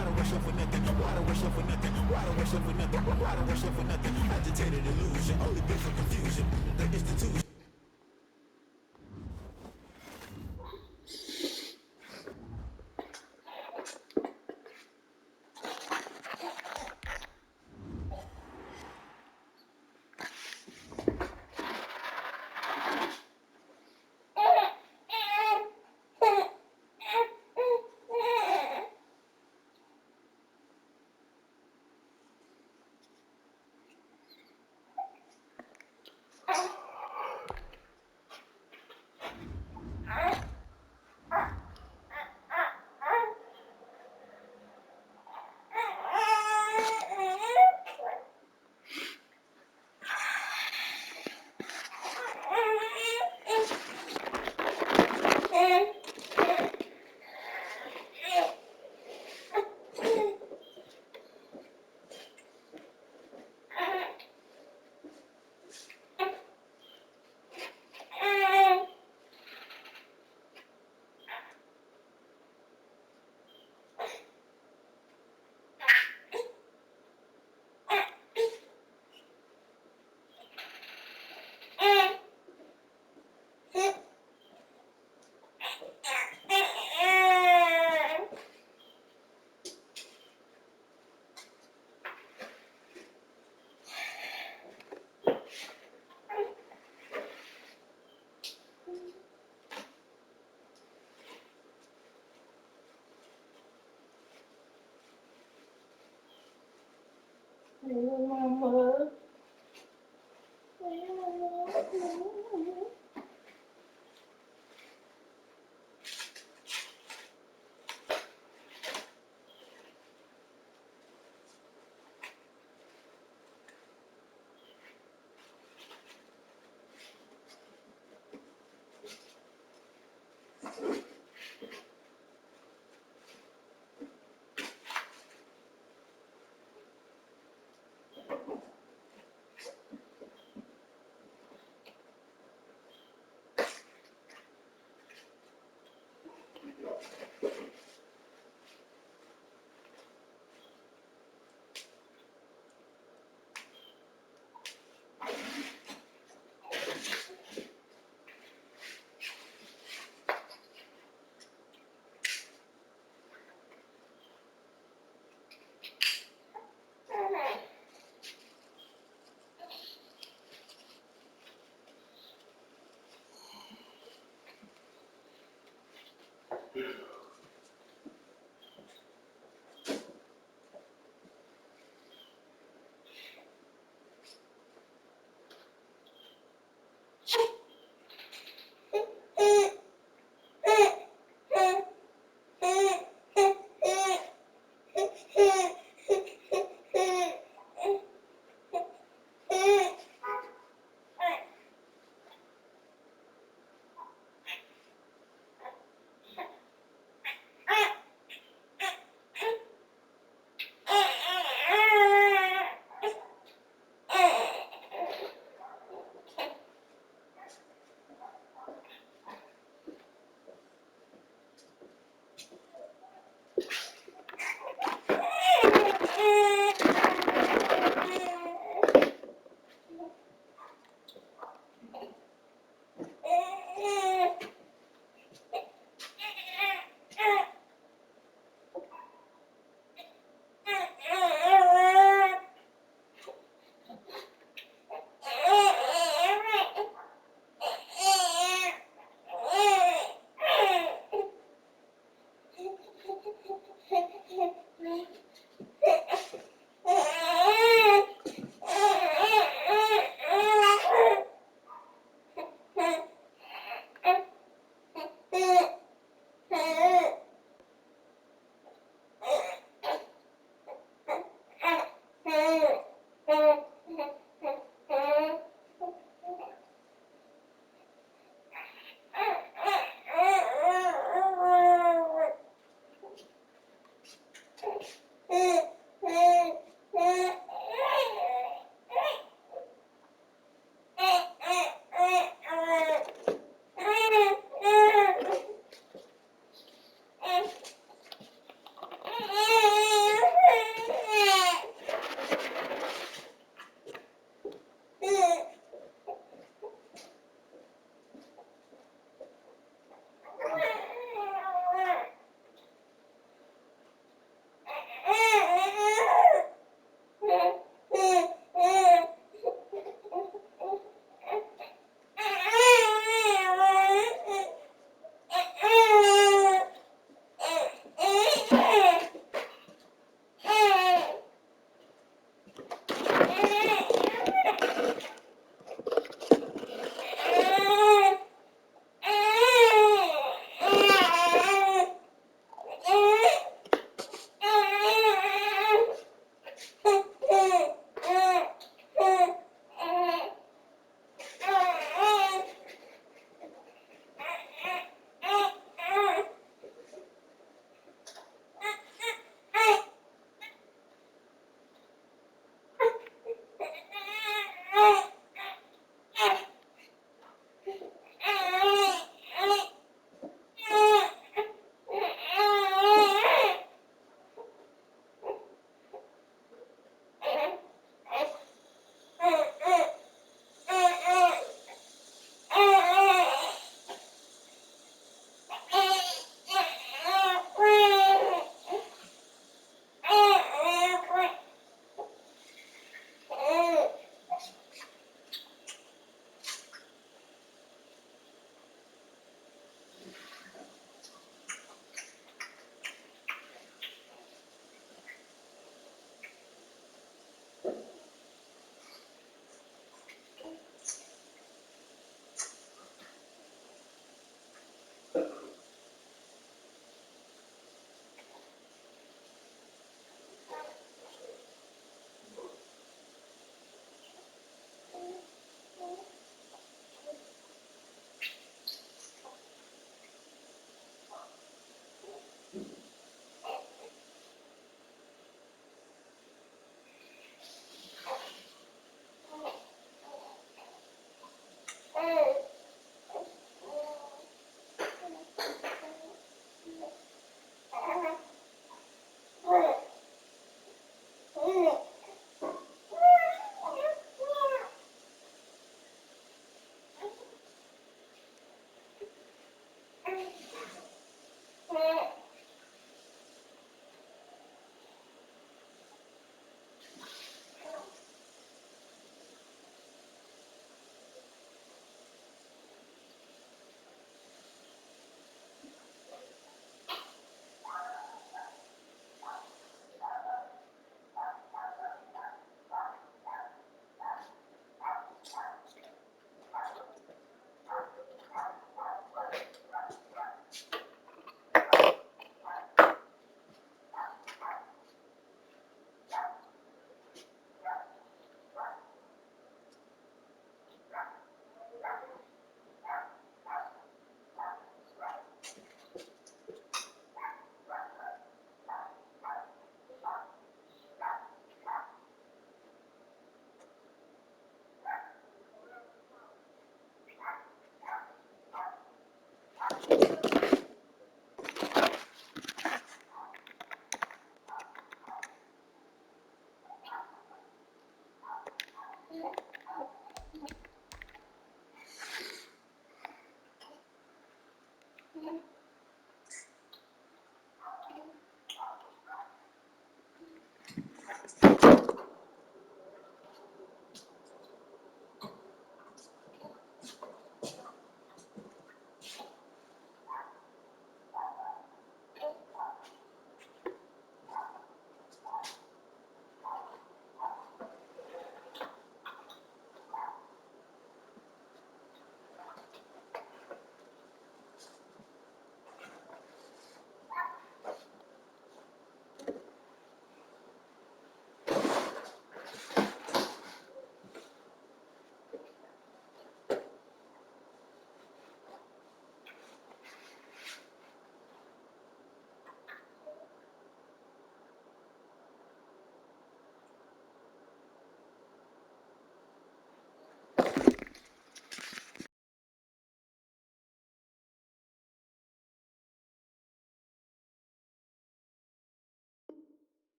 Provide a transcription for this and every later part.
Water rush up for nothing. Water rush up for nothing. Water rush up for nothing. Water rush up for nothing. Agitated illusion, only built for confusion. The institution.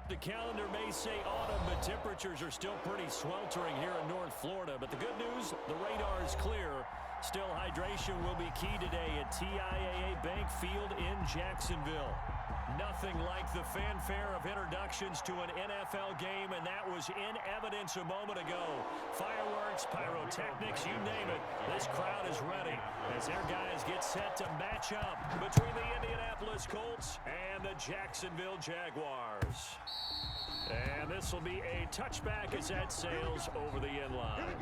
The calendar may say autumn, but temperatures are still pretty sweltering here in North Florida. But the good news, the radar is clear. Still, hydration will be key today at TIAA Bank Field in Jacksonville. Nothing like the fanfare of introductions to an NFL game, and that was in evidence a moment ago. Fireworks, pyrotechnics, you name it. This crowd is ready as their guys get set to match up between the Indianapolis Colts and the Jacksonville Jaguars. And this will be a touchback as that sails over the end line.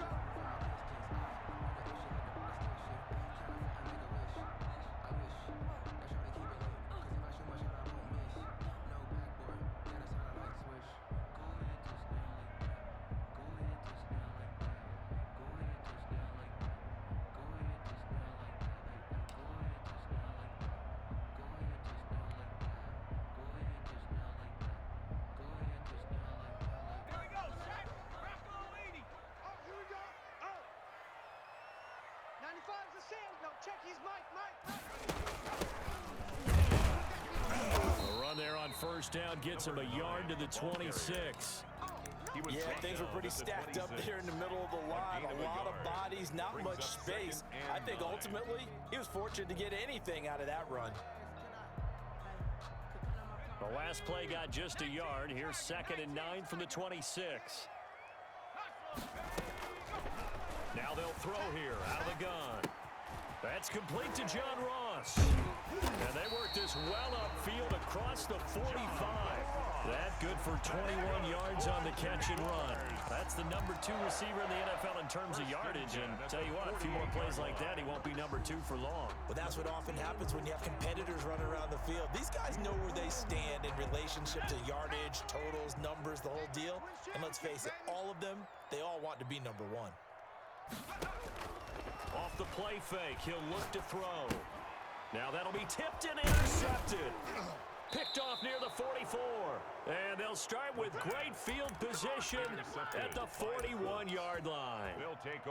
The run there on first down gets him a yard to the 26. Yeah, things were pretty stacked up there in the middle of the line. A lot of bodies, not much space. I think ultimately he was fortunate to get anything out of that run. The last play got just a yard. Here's 2nd and 9 from the 26. Now they'll throw here out of the gun. That's complete to John Ross. And they work this well upfield across the 45. That good for 21 yards on the catch and run. That's the number 2 receiver in the NFL in terms of yardage. And tell you what, a few more plays like that, he won't be number 2 for long. But that's what often happens when you have competitors running around the field. These guys know where they stand in relationship to yardage, totals, numbers, the whole deal. And let's face it, all of them, they all want to be number 1. Off the play fake, he'll look to throw. Now that'll be tipped and intercepted. Picked off near the 44. And they'll start with great field position at the 41-yard line.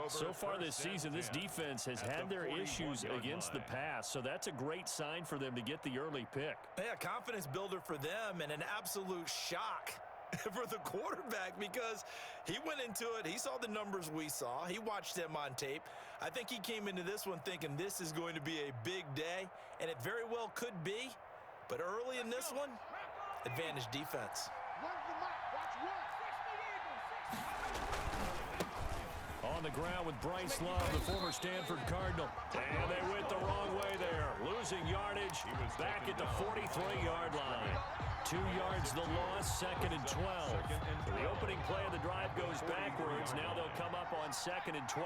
So far this season, this defense has had their issues against the pass, so that's a great sign for them to get the early pick. Yeah, confidence builder for them and an absolute shock for the quarterback because he went into it. He saw the numbers we saw. He watched them on tape. I think he came into this one thinking this is going to be a big day, and it very well could be. But early in this one, advantage defense. On the ground with Bryce Love, the former Stanford Cardinal. And they went the wrong way there. Losing yardage back at the 43-yard line. 2 yards the loss, 2nd and 12. The opening play of the drive goes backwards. Now they'll come up on 2nd and 12.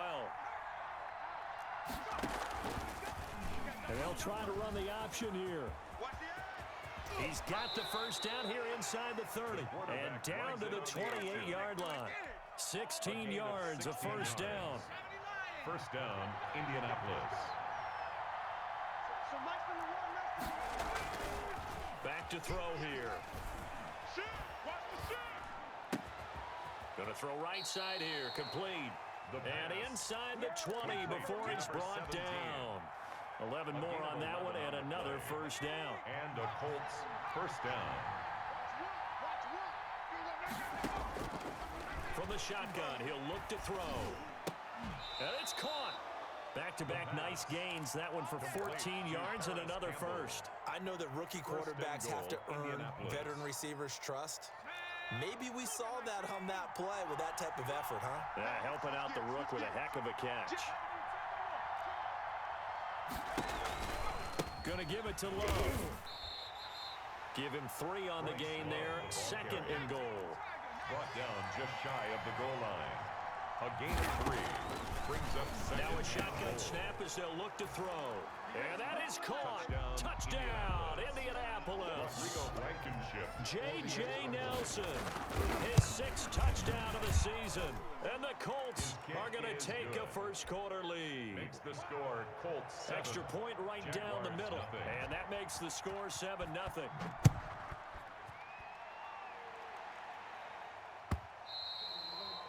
And they'll try to run the option here. He's got the first down here inside the 30 and down to the 28-yard line. 16 yards, a first down. First down, Indianapolis. Back to throw here. Going to throw right side here, complete. And inside the 20 before it's brought down. 11 more on that one and another first down. And the Colts first down. From the shotgun, he'll look to throw. And it's caught. Back-to-back nice gains. That one for 14 yards and another first. I know that rookie quarterbacks have to earn veteran receivers' trust. Maybe we saw that on that play with that type of effort, huh? Yeah, helping out the rook with a heck of a catch. Gonna give it to Love. Give him 3 on the gain there. 2nd and goal. Brought down just shy of the goal line. A gain of 3 brings up 2nd. Now a shotgun snap as they'll look to throw. And that is caught. Touchdown, Indianapolis. J.J. Nelson, his 6th touchdown of the season. And the Colts are going to take a first quarter lead. Makes the score Colts 7. Extra point right down the middle. And that makes the score 7-0.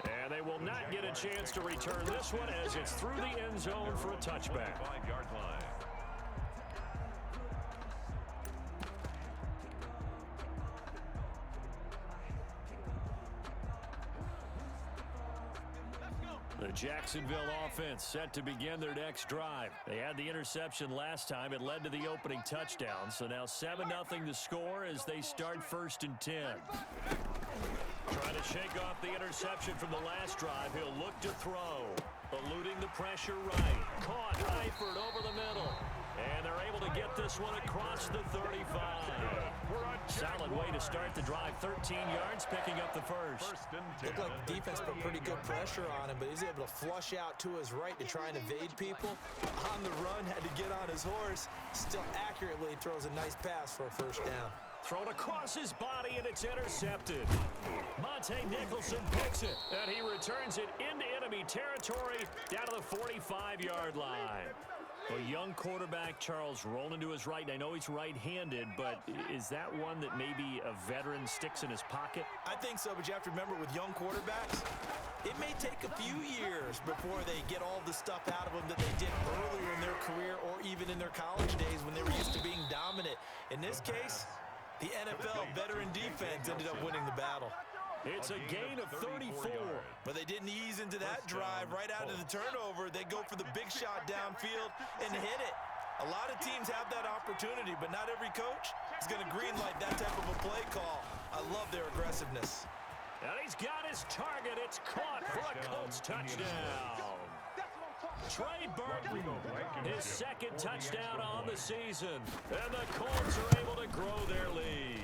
And they will not get a chance to return this one as it's through the end zone for a touchback. 5-yard line. The Jacksonville offense set to begin their next drive. They had the interception last time. It led to the opening touchdown. So now 7-0 the score as they start 1st and 10. Trying to shake off the interception from the last drive. He'll look to throw. Eluding the pressure right. Caught Eifert over the middle. And they're able to get this one across the 35. Solid way to start the drive. 13 yards, picking up the first. Looked like the defense put pretty good pressure on him, but he's able to flush out to his right to try and evade people. On the run, had to get on his horse. Still accurately throws a nice pass for a first down. Thrown across his body, and it's intercepted. Monte Nicholson picks it, and he returns it into enemy territory down to the 45-yard line. A young quarterback, Charles, rolling to his right. I know he's right-handed, but is that one that maybe a veteran sticks in his pocket? I think so, but you have to remember with young quarterbacks, it may take a few years before they get all the stuff out of them that they did earlier in their career or even in their college days when they were used to being dominant. In this case, the NFL veteran defense ended up winning the battle. It's a gain of 34. But they didn't ease into that drive. Right out of the turnover, they go for the big shot downfield and hit it. A lot of teams have that opportunity, but not every coach is going to greenlight that type of a play call. I love their aggressiveness. And he's got his target. It's caught for a Colts touchdown. Trey Burton, his second touchdown on the season. And the Colts are able to grow their lead.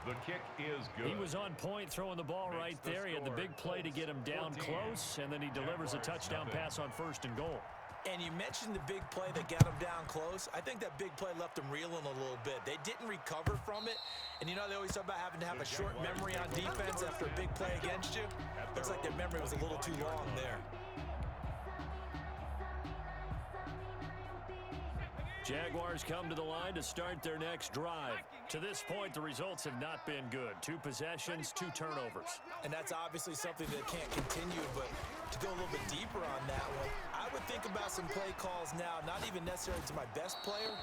The kick is good. He was on point throwing the ball right there. He had the big play to get him down close, and then he delivers a touchdown pass on 1st and goal. And you mentioned the big play that got him down close. I think that big play left him reeling a little bit. They didn't recover from it. And you know they always talk about having to have a short memory on defense after a big play against you. Looks like their memory was a little too long there. Jaguars come to the line to start their next drive. To this point, the results have not been good. 2 possessions, 2 turnovers. And that's obviously something that can't continue, but to go a little bit deeper on that one, I would think about some play calls now, not even necessarily to my best player,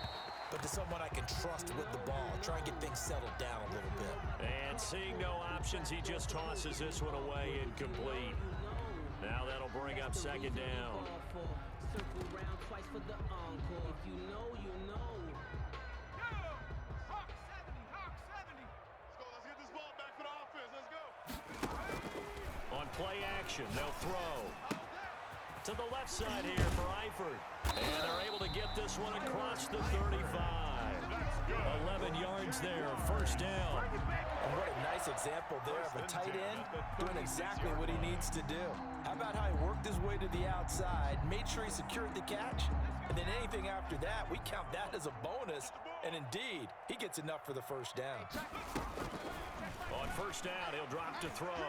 but to someone I can trust with the ball. Try and get things settled down a little bit. And seeing no options, he just tosses this one away incomplete. Now that'll bring up 2nd down. Circle around twice for the encore. If you know, you know. Hawk 70. Let's get this ball back for the offense. Let's go. On play action, they'll throw. To the left side here for Eifert. And they're able to get this one across the 35. 11 yards there, 1st down. And what a nice example there of a tight end doing exactly what he needs to do. How about how he worked his way to the outside, made sure he secured the catch, and then anything after that, we count that as a bonus. And indeed, he gets enough for the 1st down. On 1st down, he'll drop to throw.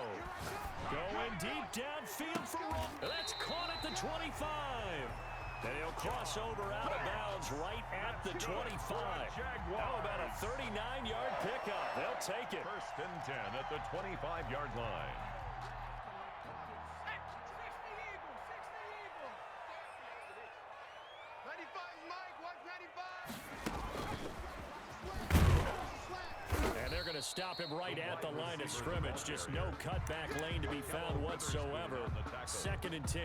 Going deep downfield for Roll. That's caught at the 25. And he'll cross over out of bounds right at the 25. How about a 39-yard pickup? They'll take it. 1st and 10 at the 25-yard line. 95, Mike. What's 95? And they're going to stop him right at the line of scrimmage. Just no cutback lane to be found whatsoever. 2nd and 10.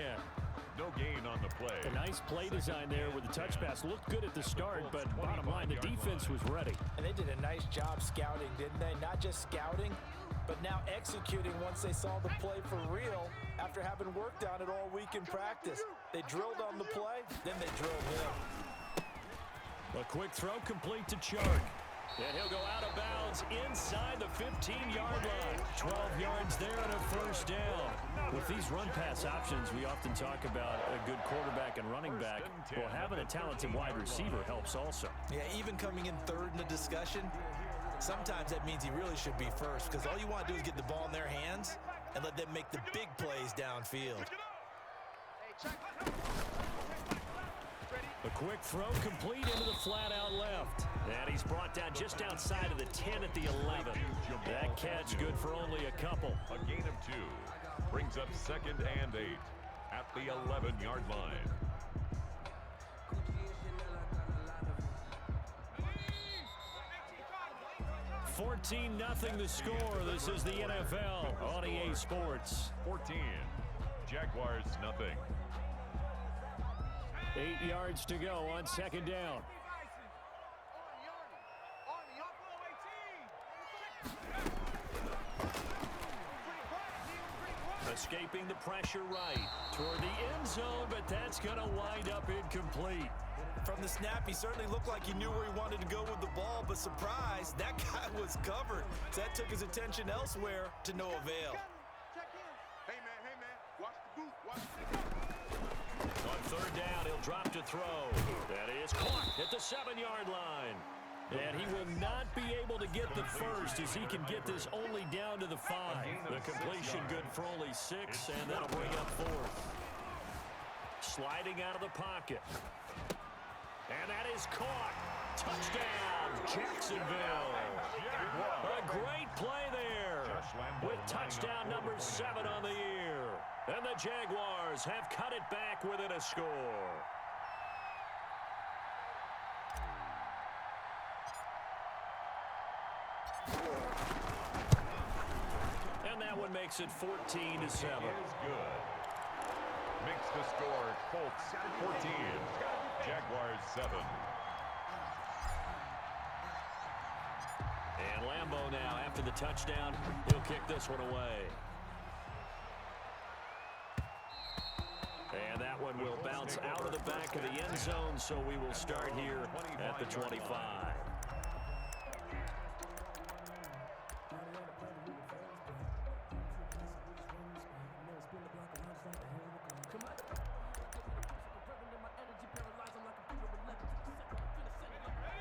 No gain on the play. A nice play design there with the touch pass. Looked good at the start, but bottom line, the defense was ready. And they did a nice job scouting, didn't they? Not just scouting, but now executing once they saw the play for real after having worked on it all week in practice. They drilled on the play, then they drilled him. A quick throw complete to Chark. And he'll go out of bounds inside the 15-yard line. 12 yards there and a 1st down. With these run-pass options, we often talk about a good quarterback and running back. Well, having a talented wide receiver helps also. Yeah, even coming in 3rd in the discussion, sometimes that means he really should be 1st because all you want to do is get the ball in their hands and let them make the big plays downfield. A quick throw complete into the flat out left. And he's brought down just outside of the 10 at the 11. That catch good for only a couple. A gain of 2. Brings up 2nd and 8 at the 11-yard line. $14-0 the score. This is the NFL on EA Sports. 14. Jaguars nothing. 8 yards to go on second down. Escaping the pressure right toward the end zone, but that's going to wind up incomplete. From the snap, he certainly looked like he knew where he wanted to go with the ball, but surprise, that guy was covered. So that took his attention elsewhere to no avail. Hey, man, watch the boot, watch the boot. On third down, he'll drop to throw. That is caught at the 7-yard line. And he will not be able to get the first as he can get this only down to the 5. The completion good for only 6, and that'll bring up 4th. Sliding out of the pocket. And that is caught. Touchdown, Jacksonville. A great play there with touchdown number 7 on the year. And the Jaguars have cut it back within a score. And that one makes it 14-7. Is good. Makes the score Colts 14, Jaguars 7. And Lambeau now, after the touchdown, he'll kick this one away. And that one will bounce out of the back of the end zone, so we will start here at the 25.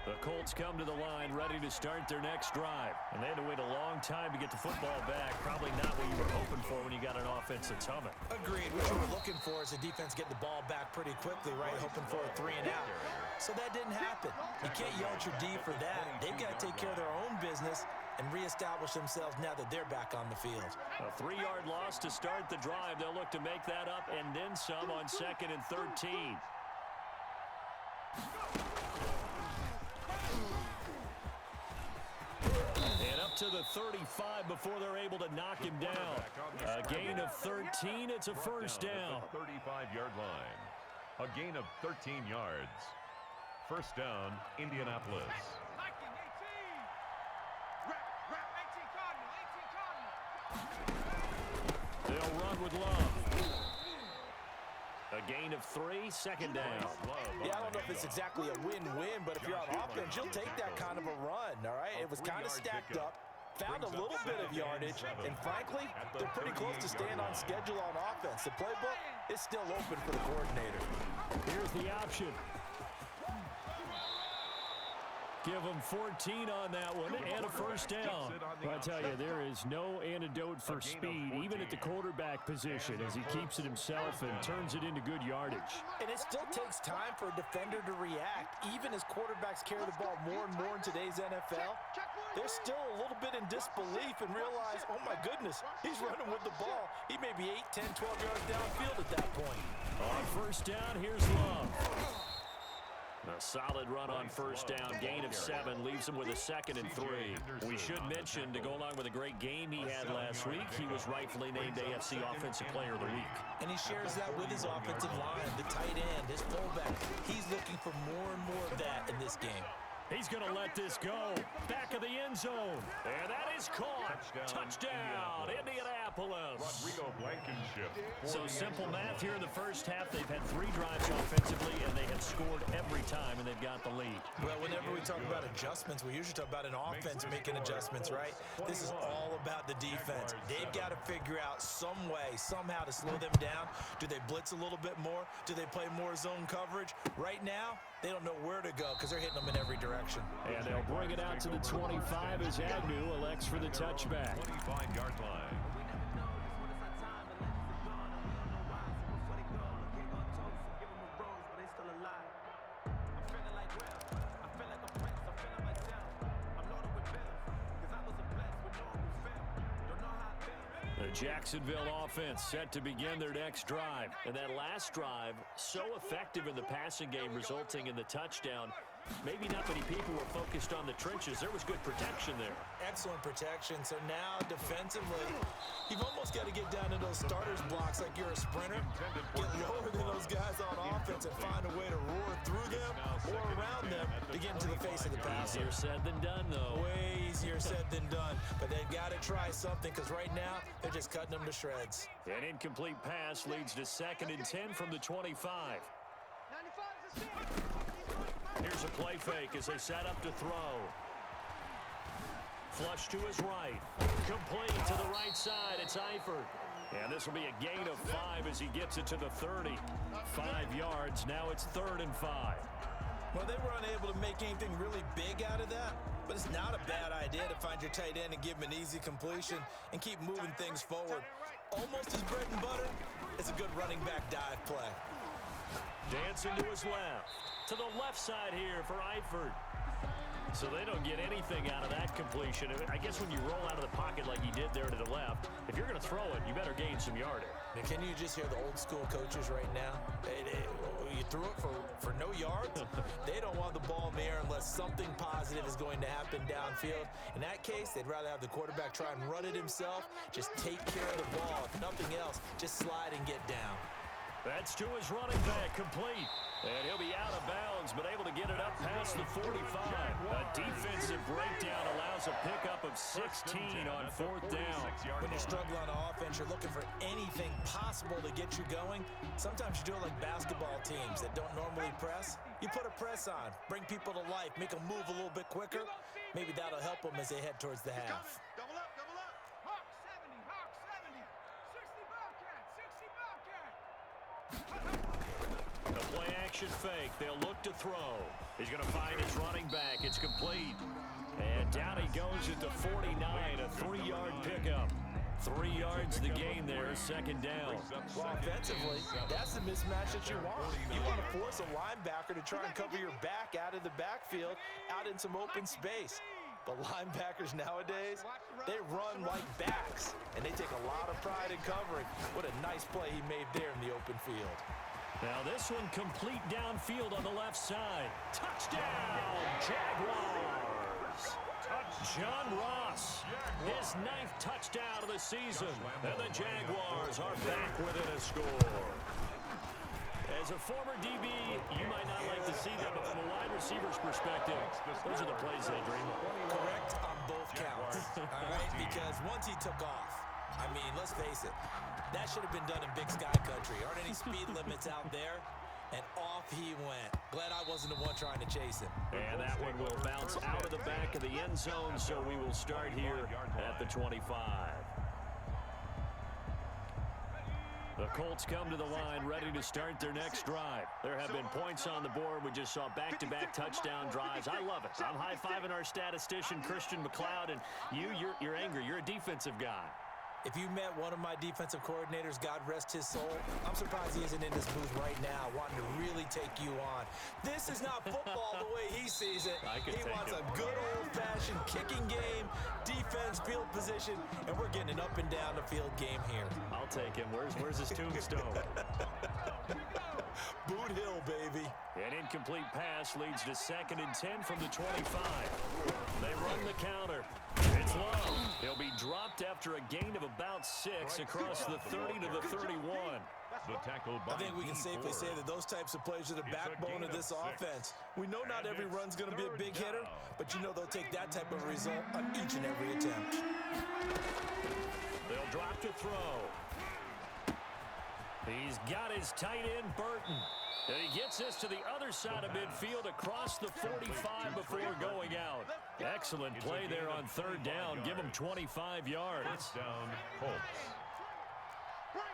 The Colts come to the line ready to start their next drive. And they had to wait a long time to get the football back. Probably not what you were hoping for when you got an offense that's humming. Agreed. What you were looking for is the defense getting the ball back pretty quickly, right? Hoping for a 3 and out. So that didn't happen. You can't yell at your D for that. They've got to take care of their own business and reestablish themselves now that they're back on the field. A 3-yard loss to start the drive. They'll look to make that up and then some on 2nd and 13. And up to the 35 before they're able to knock him down. A gain of 13. It's a first down. 35-yard line. A gain of 13 yards. First down, Indianapolis. They'll run with Love. A gain of 3, second down. Yeah, I don't know if it's exactly a win-win, but if you're on offense, you'll take that kind of a run, all right? It was kind of stacked up, found a little bit of yardage, and frankly, they're pretty close to staying on schedule on offense. The playbook is still open for the coordinator. Here's the option. Give them 14 on that one and a first down. Well, I tell you, there is no antidote for speed, even at the quarterback position, as he keeps it himself and turns it into good yardage. And it still takes time for a defender to react. Even as quarterbacks carry the ball more and more in today's NFL, they're still a little bit in disbelief and realize, oh my goodness, he's running with the ball. He may be 8, 10, 12 yards downfield at that point. On first down, here's Love. A solid run on first down, gain of 7, leaves him with a 2nd and 3. We should mention, to go along with a great game he had last week, he was rightfully named AFC Offensive Player of the Week. And he shares that with his offensive line, the tight end, his fullback. He's looking for more and more of that in this game. He's going to let this go. Back of the end zone. And that is caught. Touchdown, Indianapolis. Rodrigo Blankenship. So simple math here in the first half. They've had 3 drives offensively, and they have scored every time, and they've got the lead. Well, whenever we talk about adjustments, we usually talk about an offense making adjustments, right? This is all about the defense. They've got to figure out some way, somehow to slow them down. Do they blitz a little bit more? Do they play more zone coverage? Right now, they don't know where to go because they're hitting them in every direction. And they'll bring it out to the 25 as Agnew elects for the touchback. 25-yard line. The Jacksonville offense set to begin their next drive. And that last drive, so effective in the passing game, resulting in the touchdown. maybe not many people were focused on the trenches. There was good protection there. Excellent protection. So now defensively, you've almost got to get down to those starters blocks like you're a sprinter. Get lower than those guys on offense and find a way to roar through them or around them to get into the face of the passer. Easier said than done, though. Way easier said than done. But they've got to try something because right now they're just cutting them to shreds. An incomplete pass leads to 2nd and 10 from the 25. Here's a play fake as they set up to throw. Flush to his right. Complete to the right side. It's Eifert. And this will be a gain of 5 as he gets it to the 30. 5 yards. Now it's 3rd and 5. Well, they were unable to make anything really big out of that, but it's not a bad idea to find your tight end and give him an easy completion and keep moving things forward. Almost his bread and butter is a good running back dive play. Dancing to his left. To the left side here for Eifert. So they don't get anything out of that completion. I guess when you roll out of the pocket like he did there to the left, if you're going to throw it, you better gain some yardage. Now, can you just hear the old school coaches right now? You threw it for no yards? They don't want the ball in the air unless something positive is going to happen downfield. In that case, they'd rather have the quarterback try and run it himself. Just take care of the ball. If nothing else, just slide and get down. That's to his running back, complete. And he'll be out of bounds, but able to get it up past the 45. A defensive breakdown allows a pickup of 16 on 4th down. When you're struggling on offense, you're looking for anything possible to get you going. Sometimes you do it like basketball teams that don't normally press. You put a press on, bring people to life, make them move a little bit quicker. Maybe that'll help them as they head towards the half. Double up, double up. Hawk 70, Hawk 70. 60 Bobcat, 60 Bobcat. The play action fake. They'll look to throw. He's going to find his running back. It's complete. And down he goes at the 49. A 3-yard pickup. 3 yards the gain there. 2nd down. Well, offensively, that's the mismatch that you want. You want to force a linebacker to try and cover your back out of the backfield, out in some open space. But linebackers nowadays, they run like backs, and they take a lot of pride in covering. What a nice play he made there in the open field. Now this one complete downfield on the left side. Touchdown, Jaguars! John Ross, his 9th touchdown of the season. And the Jaguars are back within a score. As a former DB, you might not like to see that, but from a wide receiver's perspective, those are the plays they dream of. Correct on both counts, all right? Because once he took off, I mean, let's face it, that should have been done in Big Sky Country. Aren't any speed limits out there? And off he went. Glad I wasn't the one trying to chase him. And that one will bounce out of the back of the end zone, so we will start here at the 25. The Colts come to the line ready to start their next drive. There have been points on the board. We just saw back-to-back touchdown drives. I love it. I'm high-fiving our statistician, Christian McLeod, and you're angry. You're a defensive guy. If you met one of my defensive coordinators, God rest his soul, I'm surprised he isn't in this booth right now wanting to really take you on. This is not football the way he sees it. He wants a good old-fashioned kicking game, defense, field position, and we're getting an up and down the field game here. I'll take him. Where's his tombstone? Boot Hill, baby. An incomplete pass leads to 2nd and 10 from the 25. They run the counter. It's low. He'll be dropped after a gain of about 6 across the 30 to the 31. The tackle by I think we can safely say that those types of plays are the backbone of this offense. We know not every run's going to be a big hitter, but you know they'll take that type of result on each and every attempt. They'll drop to throw. He's got his tight end, Burton. And he gets this to the other side of midfield across the 45 before going out. Excellent play there on 3rd down. Give him 25 yards. First down, Colts. Bring it.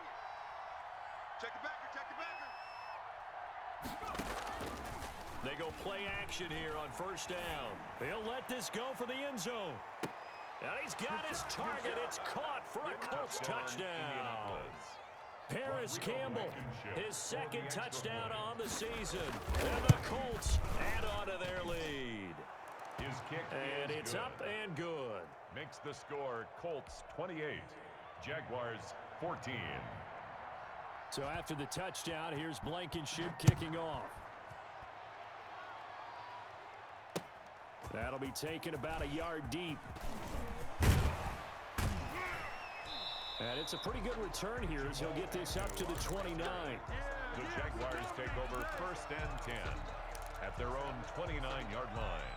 Check the backer, check the backer. They go play action here on 1st down. He'll let this go for the end zone. And he's got his target. It's caught for a Colts touchdown. Paris Campbell, his 2nd touchdown on the season. And the Colts add on to their lead. His kick And is it's good. up and good. Makes the score Colts 28, Jaguars 14. So after the touchdown, here's Blankenship kicking off. That'll be taken about a yard deep. And it's a pretty good return here as he'll get this up to the 29. The Jaguars take over 1st and 10 at their own 29-yard line.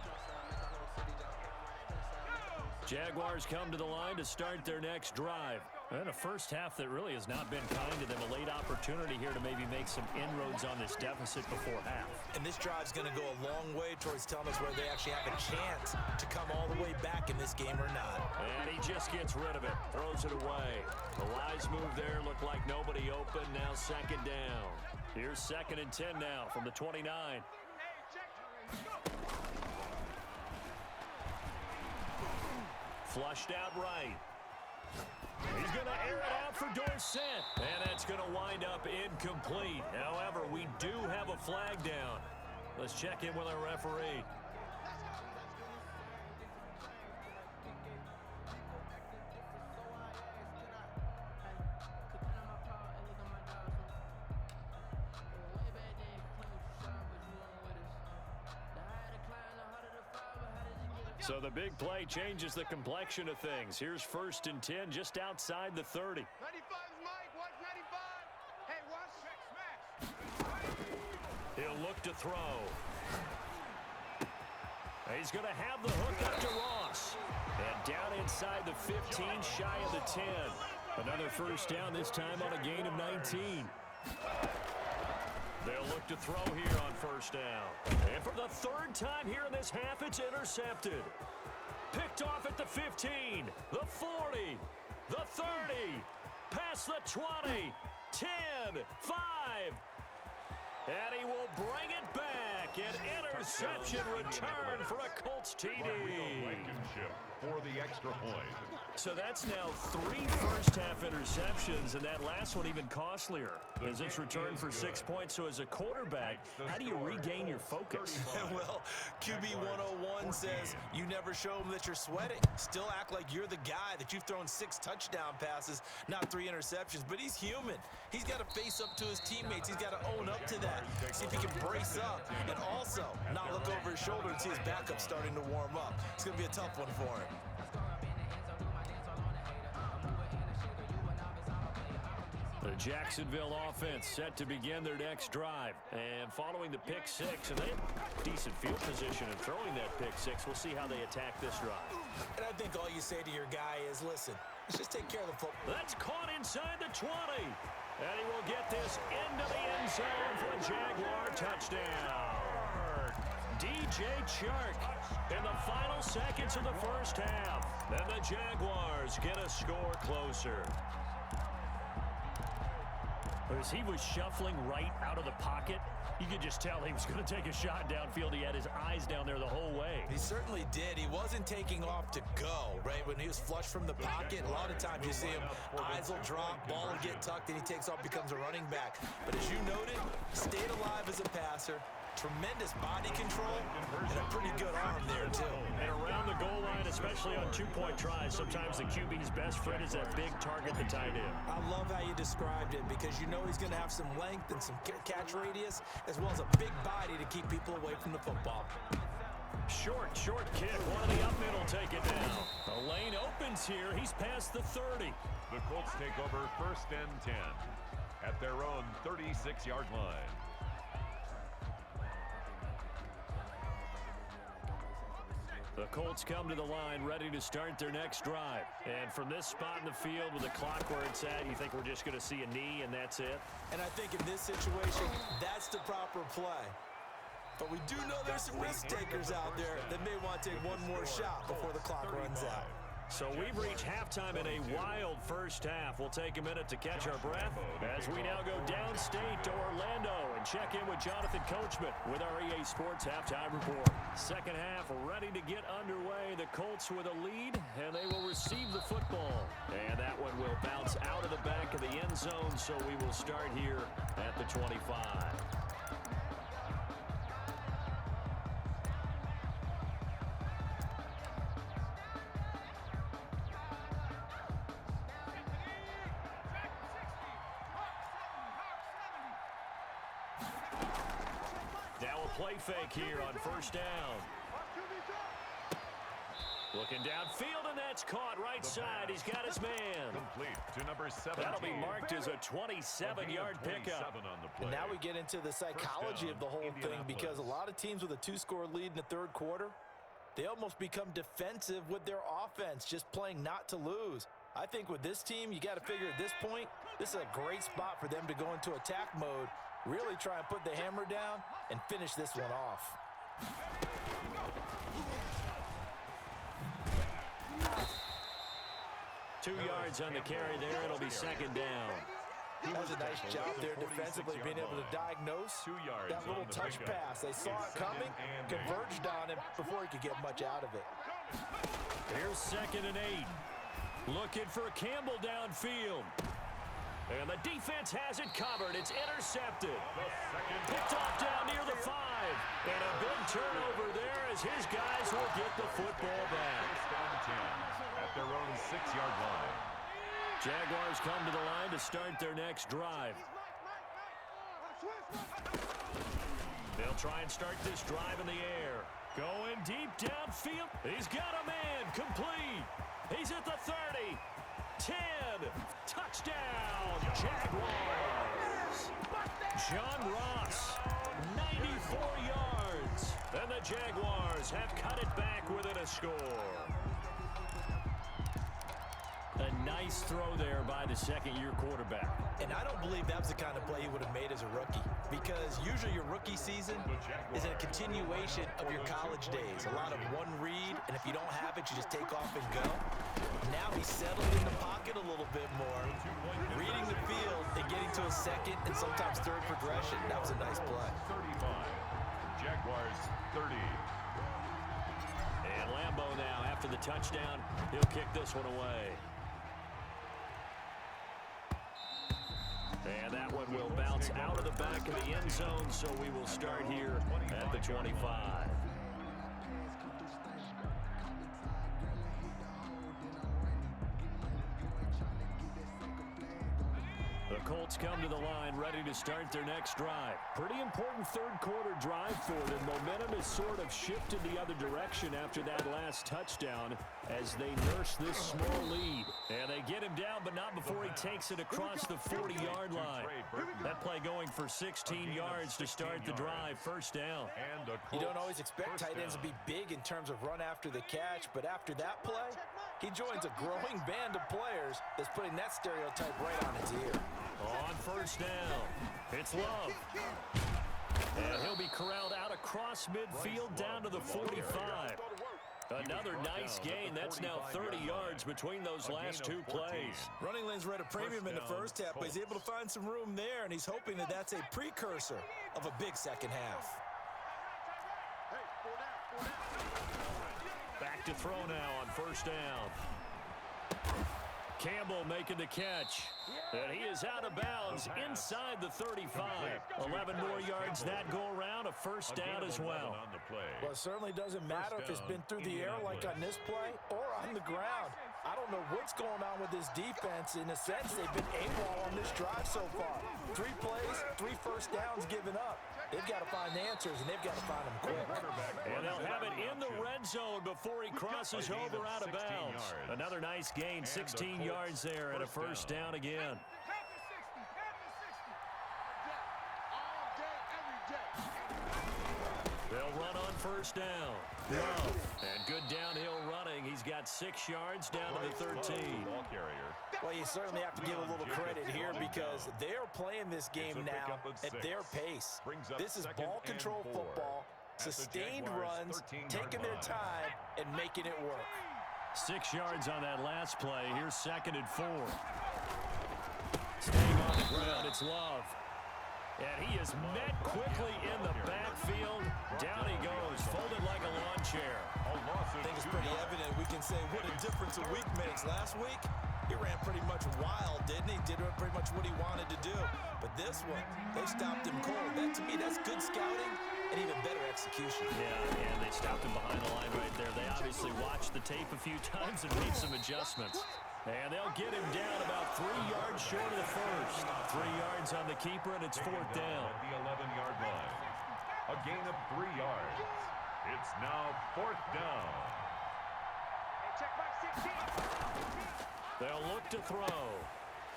Jaguars come to the line to start their next drive. And a first half that really has not been kind to them. A late opportunity here to maybe make some inroads on this deficit before half. And this drive's going to go a long way towards telling us whether they actually have a chance to come all the way back in this game or not. And he just gets rid of it, throws it away. The wise move there, looked like nobody open. Now 2nd down. Here's 2nd and 10 now from the 29. Flushed out right. He's going to air it out for Dorsett. And that's going to wind up incomplete. However, we do have a flag down. Let's check in with our referee. So the big play changes the complexion of things. Here's 1st and 10 just outside the 30. 95 is Mike. Watch 95. Hey, watch. Smash. He'll look to throw. He's going to have the hook up to Ross. And down inside the 15, shy of the 10. Another first down, this time on a gain of 19. They'll look to throw here on 1st down. And for the 3rd time here in this half, it's intercepted. Picked off at the 15, the 40, the 30, past the 20, 10, 5. And he will bring it back. An interception return for a Colts TD. Blankenship for the extra point. So that's now 3 first-half interceptions, and that last one even costlier as it's returned for 6 points. So as a quarterback, how do you regain your focus? Well, QB 101 says you never show them that you're sweating. Still act like you're the guy that you've thrown 6 touchdown passes, not 3 interceptions. But he's human. He's got to face up to his teammates. He's got to own up to that. See if he can brace up and also not look over his shoulder and see his backup starting to warm up. It's going to be a tough one for him. The Jacksonville offense set to begin their next drive. And following the pick 6, and they have decent field position in throwing that pick 6. We'll see how they attack this drive. And I think all you say to your guy is, listen, let's just take care of the football. That's caught inside the 20. And he will get this into the end zone for a Jaguar touchdown. DJ Chark in the final seconds of the first half. And the Jaguars get a score closer. As he was shuffling right out of the pocket, you could just tell he was going to take a shot downfield. He had his eyes down there the whole way. He certainly did. He wasn't taking off to go, right? When he was flush from the pocket, a lot of times you see him, eyes will drop, ball will get tucked, and he takes off, becomes a running back. But as you noted, stayed alive as a passer, tremendous body control, and a pretty good arm there, too. And around the goal line, especially on 2-point tries, sometimes the QB's best friend is that big target, the tight end. I love how you described it because you know he's going to have some length and some catch radius, as well as a big body to keep people away from the football. Short kick. One of the up middle take it down. The lane opens here. He's past the 30. The Colts take over 1st and 10 at their own 36-yard line. The Colts come to the line ready to start their next drive. And from this spot in the field with the clock where it's at, you think we're just going to see a knee and that's it? And I think in this situation, that's the proper play. But we do know there's some risk takers out there that may want to take one more shot before the clock runs out. So we've reached halftime in a wild first half. We'll take a minute to catch our breath as we now go downstate to Orlando and check in with Jonathan Coachman with our EA Sports Halftime Report. Second half ready to get underway. The Colts with a lead, and they will receive the football. And that one will bounce out of the back of the end zone, so we will start here at the 25. Now a play fake here on first down. Looking downfield, and that's caught right side. He's got his man. Complete to number 17. That'll be marked as a 27-yard pickup. On the play. And now we get into the psychology of the whole thing, because a lot of teams with a 2-score lead in the third quarter, they almost become defensive with their offense, just playing not to lose. I think with this team, you got to figure at this point, this is a great spot for them to go into attack mode, really try and put the hammer down and finish this one off. 2 yards on the carry there. It'll be second down. That was a nice job there defensively, being able to diagnose 2 yards that little touch pass. They saw it coming, converged on him before he could get much out of it. Here's 2nd and 8. Looking for Campbell downfield. And the defense has it covered. It's intercepted. Picked off down near the 5. And a big turnover there as his guys will get the football back. First down 10 at their own 6-yard line. Jaguars come to the line to start their next drive. They'll try and start this drive in the air. Going deep downfield. He's got a man. Complete. He's at the 30. 10. Touchdown, Jaguars. John Ross, 94 yards. And the Jaguars have cut it back within a score. A nice throw there by the second-year quarterback. And I don't believe that was the kind of play he would have made as a rookie, because usually your rookie season is a continuation of your college days. A lot of one read, and if you don't have it, you just take off and go. Now he's settled in the pocket a little bit more, reading the field and getting to a second and sometimes third progression. That was a nice play. 35. Jaguars 30. And Lambeau now, after the touchdown, he'll kick this one away. And that one will bounce out of the back of the end zone, so we will start here at the 25. The Colts come to the line ready to start their next drive. Pretty important third quarter drive for them. Momentum has sort of shifted the other direction after that last touchdown as they nurse this small lead. And they get him down, but not before he takes it across the 40-yard line. That play going for 16 yards to start the drive. First down. You don't always expect tight ends to be big in terms of run after the catch, but after that play, he joins a growing band of players that's putting that stereotype right on its ear. On first down, it's Love. And he'll be corralled out across midfield down to the 45. Another nice gain. That's now 30 yards between those last two plays. Running lanes were at a premium in the first half, but he's able to find some room there, and he's hoping that that's a precursor of a big second half. Back to throw now on first down. Campbell making the catch. And he is out of bounds inside the 35. 11 more yards that go around. A first down as well. Well, it certainly doesn't matter if it's been through the air like on this play or on the ground. I don't know what's going on with this defense. In a sense, they've been AWOL on this drive so far. 3 plays, 3 first downs given up. They've got to find answers, and they've got to find them quick. And they'll have it in the red zone before he crosses over out of bounds. Another nice gain, 16 yards there, and a first down again. They'll run on first down. Love. And good downhill running. He's got 6 yards down to the 13. Well, you certainly have to give a little credit here because they're playing this game now at their pace. This is ball control football, sustained runs, taking their time, and making it work. 6 yards on that last play. Here's 2nd and 4. Staying on the ground, it's Love. And he is met quickly in the backfield. Down he goes, folded like a lawn chair. I think it's pretty evident. We can say what a difference a week makes. Last week, he ran pretty much wild, didn't he? Did pretty much what he wanted to do. But this one, they stopped him cold. That, to me, that's good scouting and even better execution. Yeah, and they stopped him behind the line right there. They obviously watched the tape a few times and made some adjustments. And they'll get him down about 3 yards short of the first. 3 yards on the keeper, and it's 4th down. At the 11-yard line. A gain of 3 yards. It's now 4th down. They'll look to throw.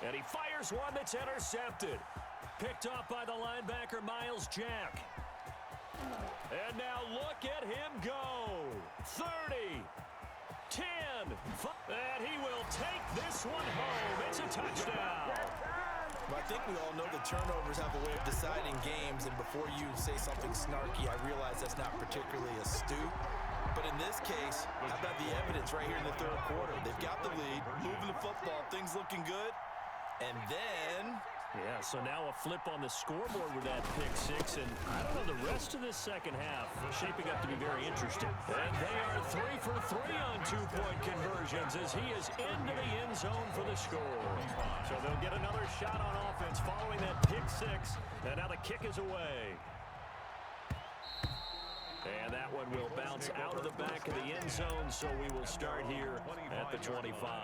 And he fires one that's intercepted. Picked off by the linebacker, Miles Jack. And now look at him go. 30, 10, and he will take this one home. It's a touchdown. Well, I think we all know the turnovers have a way of deciding games, and before you say something snarky, I realize that's not particularly astute. But in this case, how about the evidence right here in the third quarter? They've got the lead, moving the football, things looking good, and then... Yeah, so now a flip on the scoreboard with that pick six, and I don't know, the rest of this second half shaping up to be very interesting. And they are 3 for 3 on two-point conversions as he is into the end zone for the score. So they'll get another shot on offense following that pick six, and now the kick is away. And that one will bounce out of the back of the end zone, so we will start here at the 25.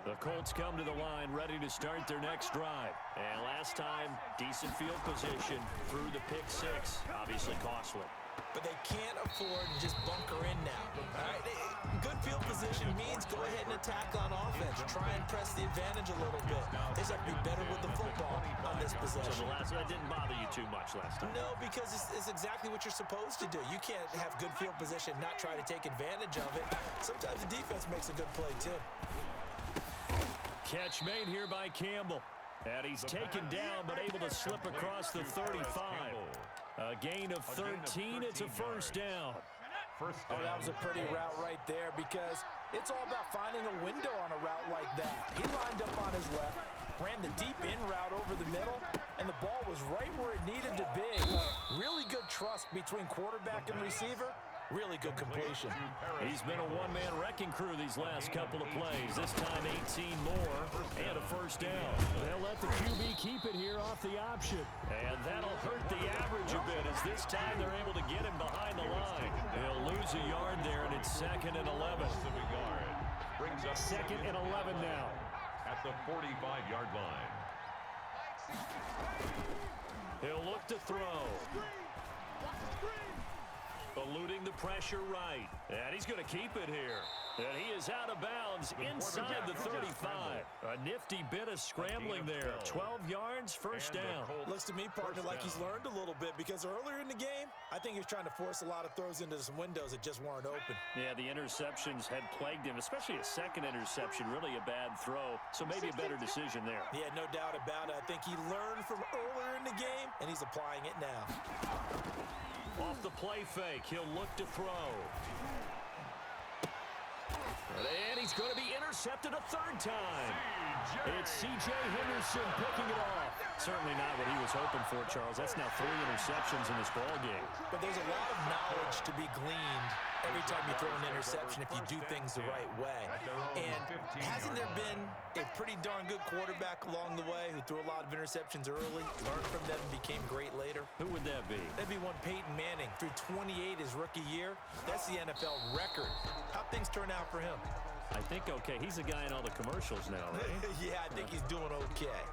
The Colts come to the line, ready to start their next drive. And last time, decent field position through the pick six. Obviously costly. But they can't afford to just bunker in now. All right? Good field position means go ahead and attack on offense. Try and press the advantage a little bit. They just have to be better with the football on this possession. So that didn't bother you too much last time? No, because it's exactly what you're supposed to do. You can't have good field position, not try to take advantage of it. Sometimes the defense makes a good play, too. Catch made here by Campbell. And he's taken down, but able to slip across the 35. A gain of 13. It's a first down. Oh, that was a pretty route right there because it's all about finding a window on a route like that. He lined up on his left, ran the deep in route over the middle, and the ball was right where it needed to be. Really good trust between quarterback and receiver. Really good completion. He's been a one-man wrecking crew these last couple of plays. This time 18 more and a first down. They'll let the QB keep it here off the option. And that'll hurt the average a bit as this time they're able to get him behind the line. They'll lose a yard there, and it's 2nd and 11. Brings up 2nd and 11 now. At the 45-yard line. He'll look to throw. Eluding the pressure right. And he's going to keep it here. And he is out of bounds inside the 35. A nifty bit of scrambling there. 12 yards, first down. Looks to me, partner, like he's learned a little bit because earlier in the game, I think he was trying to force a lot of throws into some windows that just weren't open. Yeah, the interceptions had plagued him, especially a second interception, really a bad throw. So maybe a better decision there. Yeah, no doubt about it. I think he learned from earlier in the game, and he's applying it now. Off the play fake, he'll look to throw. And he's going to be intercepted a third time. It's C.J. Henderson picking it off. Certainly not what he was hoping for, Charles. That's now 3 interceptions in this ball game. But there's a lot of knowledge to be gleaned every time you throw an interception if you do things the right way. And hasn't there been a pretty darn good quarterback along the way who threw a lot of interceptions early, learned from them, and became great later? Who would that be? That'd be one Peyton Manning. Threw 28 his rookie year. That's the NFL record. How'd things turn out for him? I think okay. He's the guy in all the commercials now, right? Yeah, I think he's doing okay.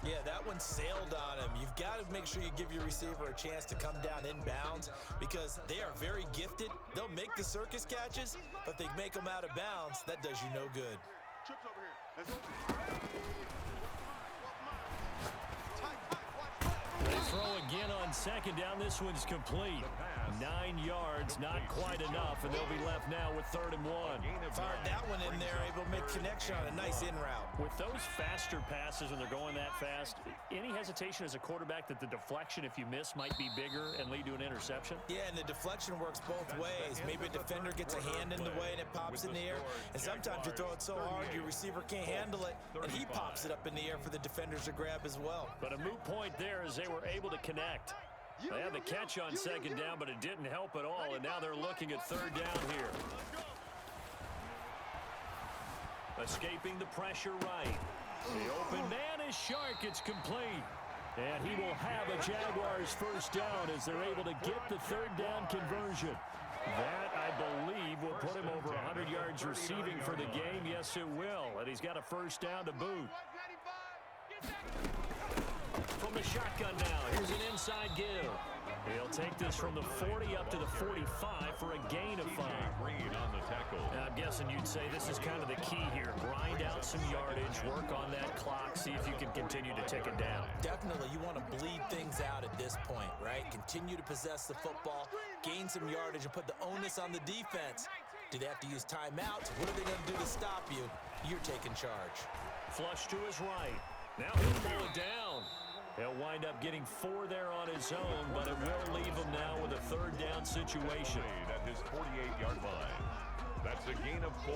Yeah, that one sailed on him. You've got to make sure you give your receiver a chance to come down inbounds because they are very gifted. They'll make the circus catches, but they make them out of bounds. That does you no good. Trips over here. Let's go. They throw again on second down. This one's complete. 9 yards, not quite enough, and they'll be left now with 3rd and 1. Fired that one in there, able to make connection on a nice in route. With those faster passes when they're going that fast, any hesitation as a quarterback that the deflection, if you miss, might be bigger and lead to an interception? Yeah, and the deflection works both ways. Maybe a defender gets a hand in the way and it pops in the air, and sometimes you throw it so hard your receiver can't handle it, and he pops it up in the air for the defenders to grab as well. But a moot point there as they were able to connect. They had the catch on second down, but it didn't help at all, and now they're looking at 3rd down here. Escaping the pressure right. The open man is Shark. It's complete. And he will have a Jaguars first down as they're able to get the 3rd down conversion. That, I believe, will put him over 100 yards receiving for the game. Yes, it will. And he's got a first down to boot. From the shotgun now, here's an inside give. He'll take this from the 40 up to the 45 for a gain of 5. Green on the tackle. And I'm guessing you'd say this is kind of the key here. Grind out some yardage, work on that clock, see if you can continue to tick it down. Definitely, you want to bleed things out at this point, right? Continue to possess the football, gain some yardage, and put the onus on the defense. Do they have to use timeouts? What are they going to do to stop you? You're taking charge. Flush to his right. Now he'll pull it down. He'll wind up getting 4 there on his own, but it will leave him now with a 3rd down situation. At his 48-yard line. That's a gain of 4.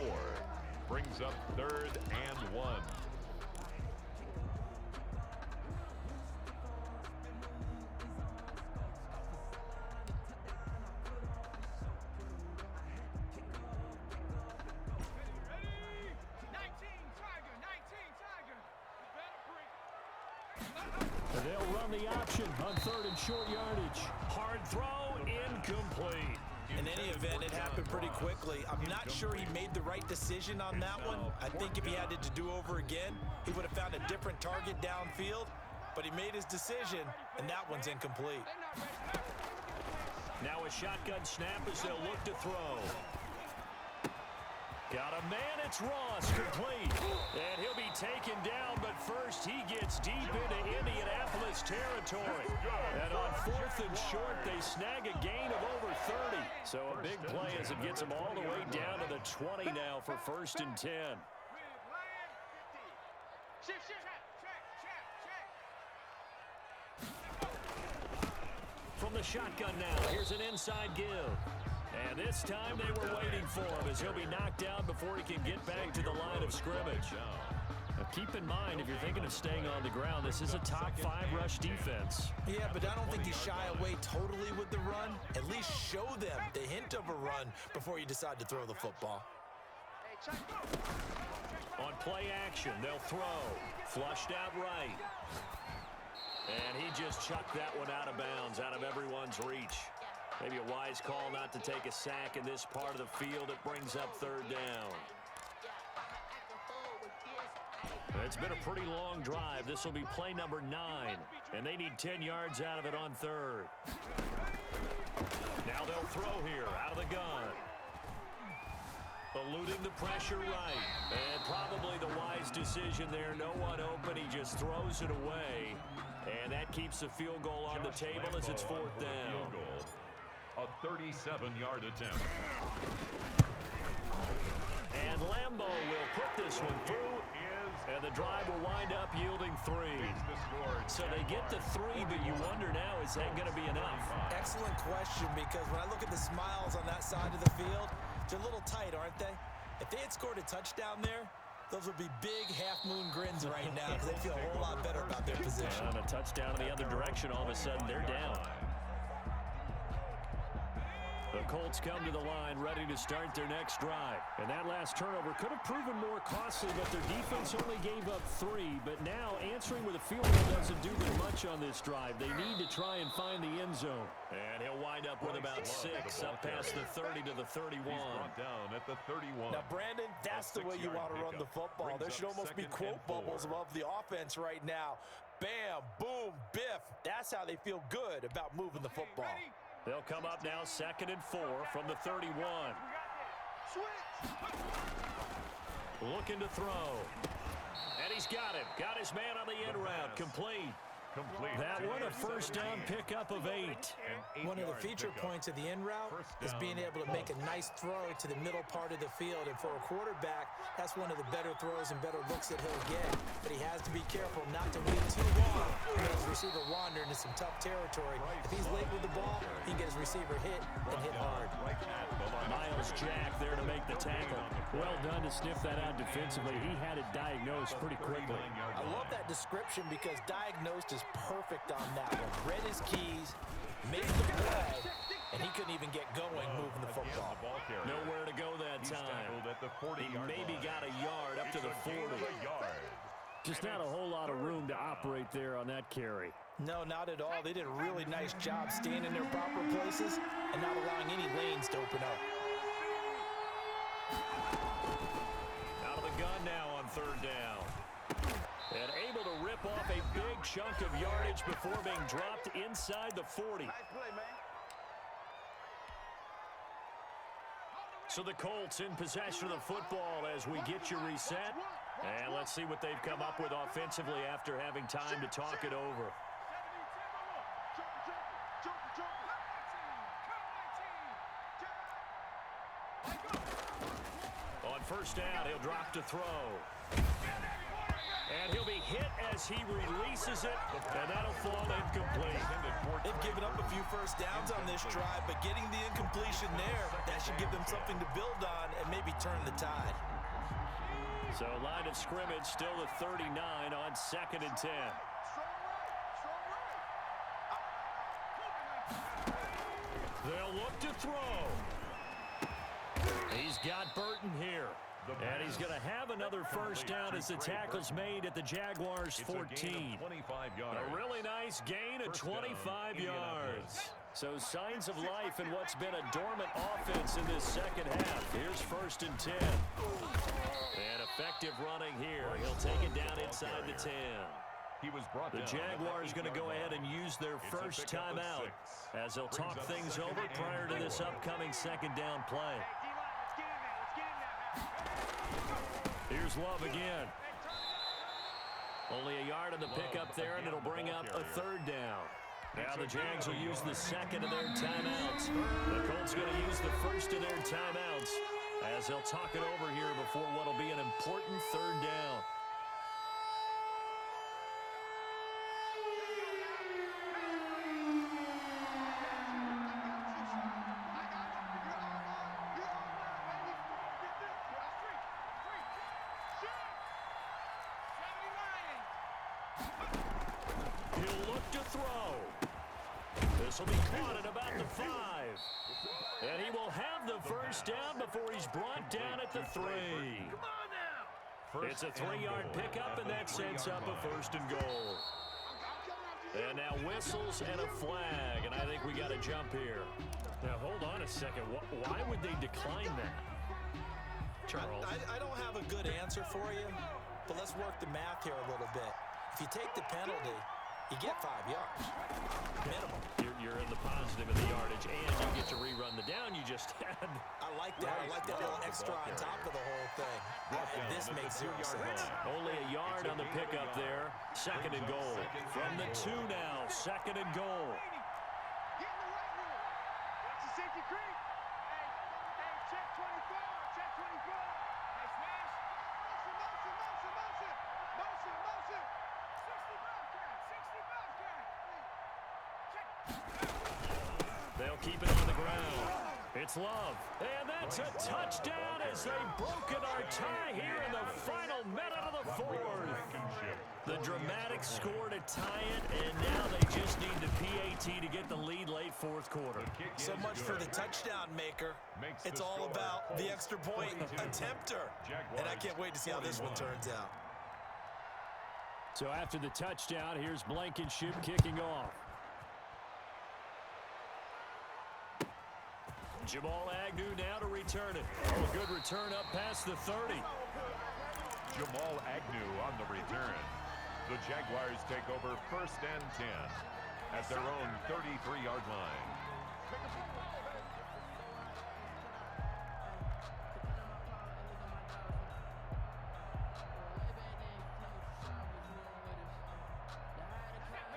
Brings up 3rd and 1. They'll run the option on 3rd and short yardage. Hard throw, incomplete. In any event, it happened pretty quickly. I'm not sure he made the right decision on that one. I think if he had it to do over again, he would have found a different target downfield, but he made his decision, and that one's incomplete. Now a shotgun snap as they'll look to throw. Got a man, it's Ross, complete. And he'll be taken down, but first he gets deep into Indianapolis territory. And on 4th and short, they snag a gain of over 30. So a big play as it gets them all the way down to the 20 now for 1st and 10. From the shotgun now, here's an inside give. And this time they were waiting for him as he'll be knocked down before he can get back to the line of scrimmage. Now keep in mind, if you're thinking of staying on the ground, this is a top 5 rush defense. Yeah, but I don't think you shy away totally with the run. At least show them the hint of a run before you decide to throw the football. On play action, they'll throw. Flushed out right. And he just chucked that one out of bounds, out of everyone's reach. Maybe a wise call not to take a sack in this part of the field. It brings up 3rd down. It's been a pretty long drive. This will be play number 9. And they need 10 yards out of it on 3rd. Now they'll throw here out of the gun. Eluding the pressure right. And probably the wise decision there. No one open. He just throws it away. And that keeps the field goal on the table as it's 4th down. A 37-yard attempt. And Lambeau will put this one through. And the drive will wind up yielding 3. So they get the 3, but you wonder now, is that going to be enough? Excellent question, because when I look at the smiles on that side of the field, they're a little tight, aren't they? If they had scored a touchdown there, those would be big half-moon grins right now because they feel a whole lot better about their position. And a touchdown in the other direction, all of a sudden they're down. The Colts come to the line ready to start their next drive. And that last turnover could have proven more costly, but their defense only gave up 3. But now answering with a field goal doesn't do them much on this drive. They need to try and find the end zone. And he'll wind up with about 6 up past the 30 to the 31. He's brought down at the 31. Now, Brandon, that's the way you want to run the football. There should almost be quote bubbles above the offense right now. Bam, boom, biff. That's how they feel good about moving the football. They'll come up now 2nd and 4 from the 31. Looking to throw. And he's got it. Got his man on the end route. Complete. That one a 1st down pickup of 8. One of the feature points of the in route is being able to make a nice throw to the middle part of the field. And for a quarterback, that's one of the better throws and better looks that he'll get. But he has to be careful not to wait too long and let his receiver wander into some tough territory. If he's late with the ball, he can get his receiver hit and hit hard. Miles Jack there to make the tackle. Well done to sniff that out defensively. He had it diagnosed pretty quickly. I love that description because diagnosed is perfect on that one. Read his keys, made the play, and he couldn't even get going moving the football. Nowhere to go that time. He maybe got a yard up to the 40. Just not a whole lot of room to operate there on that carry. No, not at all. They did a really nice job staying in their proper places and not allowing any lanes to open up. Out of the gun now on 3rd down. And able to rip off a big big chunk of yardage before being dropped inside the 40. Nice play, man. So the Colts in possession of the football as we get you reset. And let's see what they've come up with offensively after having time to talk it over. On first down, he'll drop to throw. And he'll be hit as he releases it, and that'll fall incomplete. They've given up a few first downs on this drive, but getting the incompletion there, that should give them something to build on and maybe turn the tide. So line of scrimmage still at 39 on 2nd and 10. They'll look to throw. He's got Burton here. And he's going to have another first down as the tackle's made at the Jaguars' 14. A really nice gain of 25 yards. So signs of life in what's been a dormant offense in this second half. Here's 1st and 10. And effective running here. He'll take it down inside the 10. The Jaguars going to go ahead and use their first timeout as they'll talk things over prior to this upcoming second down play. Here's Love again. Only a yard on the pickup there, and it'll bring up a 3rd down. Now the Jags will use the second of their timeouts. The Colts going to use the first of their timeouts as they'll talk it over here before what will be an important 3rd down. He'll look to throw. This will be caught at about the 5. And he will have the first down before he's brought down at the 3. It's a 3-yard pickup, and that sets up a 1st and goal. And now whistles and a flag, and I think we got a jump here. Now, hold on a second. Why would they decline that, Charles? I don't have a good answer for you, but let's work the math here a little bit. If you take the penalty, you get 5 yards. Minimum. You're in the positive of the yardage, and you get to rerun the down you just had. I like that. I like that little extra on top of the whole thing. This makes 0 sense. Only a yard on the pickup there. 2nd and goal. From the 2 now. 2nd and goal. Get in the right room. Watch the safety creep. Hey, check 24. Check 24. Hey, smash. Motion. 60 Bobcat. 60 Bobcat. They'll keep it on the ground. It's Love. And that's a touchdown as they've broken our tie here in the final minute of the 4th. The dramatic score to tie it, and now they just need the PAT to get the lead late 4th quarter. So much for the touchdown maker. It's all about the extra point attempter. And I can't wait to see how this one turns out. So after the touchdown, here's Blankenship kicking off. Jamal Agnew now to return it. Oh, a good return up past the 30. Jamal Agnew on the return. The Jaguars take over 1st and 10 at their own 33-yard line.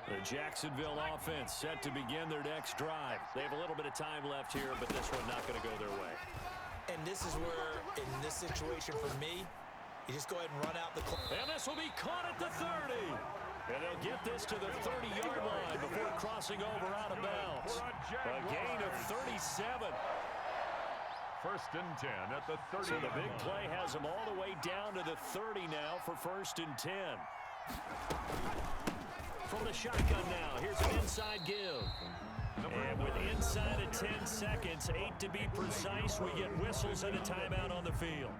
The Jacksonville offense set to begin their next drive. They have a little bit of time left here, but this one not going to go their way. And this is where, in this situation for me, you just go ahead and run out the clock. And this will be caught at the 30. And they'll get this to the 30-yard line before crossing over out of bounds. A gain of 37. 1st and 10 at the 30. So the big play has them all the way down to the 30 now for 1st and 10. From the shotgun now, here's an inside give. And with inside of 10 seconds, 8 to be precise, we get whistles and a timeout on the field.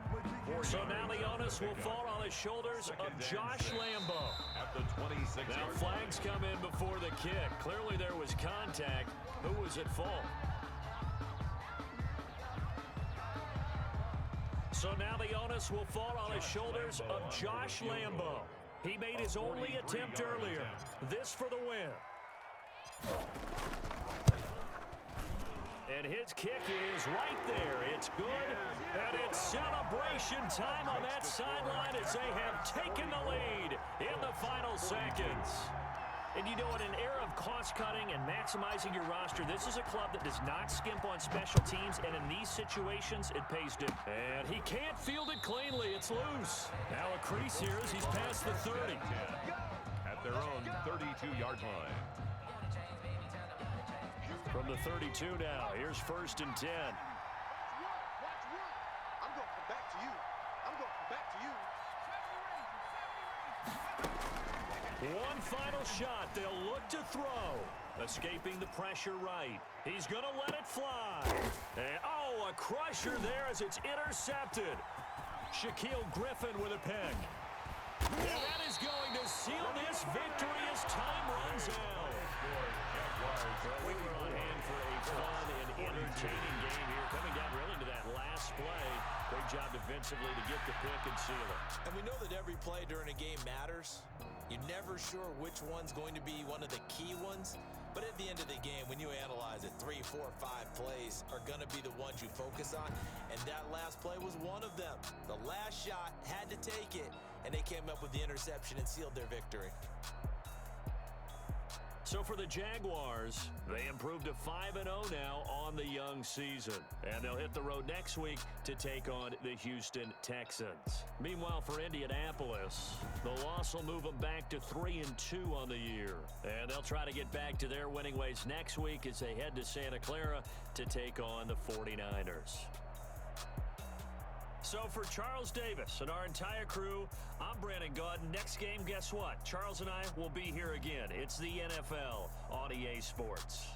So now the onus will fall on the shoulders of Josh Lambo. At the 26. Now flags come in before the kick. Clearly there was contact. Who was at fault? So now the onus will fall on the shoulders of Josh Lambo. He made his only attempt earlier. This for the win. And his kick is right there. It's good. And it's celebration time on that sideline as they have taken the lead in the final seconds. And you know, in an era of cost-cutting and maximizing your roster, this is a club that does not skimp on special teams, and in these situations, it pays dividends. And he can't field it cleanly. It's loose. Now a crease here as he's past the 30. At their own 32-yard line. From the 32 now, here's 1st and 10. Watch work. I'm going to come back to you. I'm going to come back to you. One final shot. They'll look to throw. Escaping the pressure right. He's going to let it fly. And, oh, a crusher there as it's intercepted. Shaquille Griffin with a pick. And that is going to seal this victory as time runs out. Well, we were on hand for a fun and entertaining game here. Coming down really to that last play. Great job defensively to get the pick and seal it. And we know that every play during a game matters. You're never sure which one's going to be one of the key ones. But at the end of the game, when you analyze it, 3, 4, 5 plays are going to be the ones you focus on. And that last play was one of them. The last shot had to take it, and they came up with the interception and sealed their victory. So for the Jaguars, they improved to 5-0 now on the young season. And they'll hit the road next week to take on the Houston Texans. Meanwhile, for Indianapolis, the loss will move them back to 3-2 on the year. And they'll try to get back to their winning ways next week as they head to Santa Clara to take on the 49ers. So for Charles Davis and our entire crew, I'm Brandon Gaudin. Next game, guess what? Charles and I will be here again. It's the NFL on EA Sports.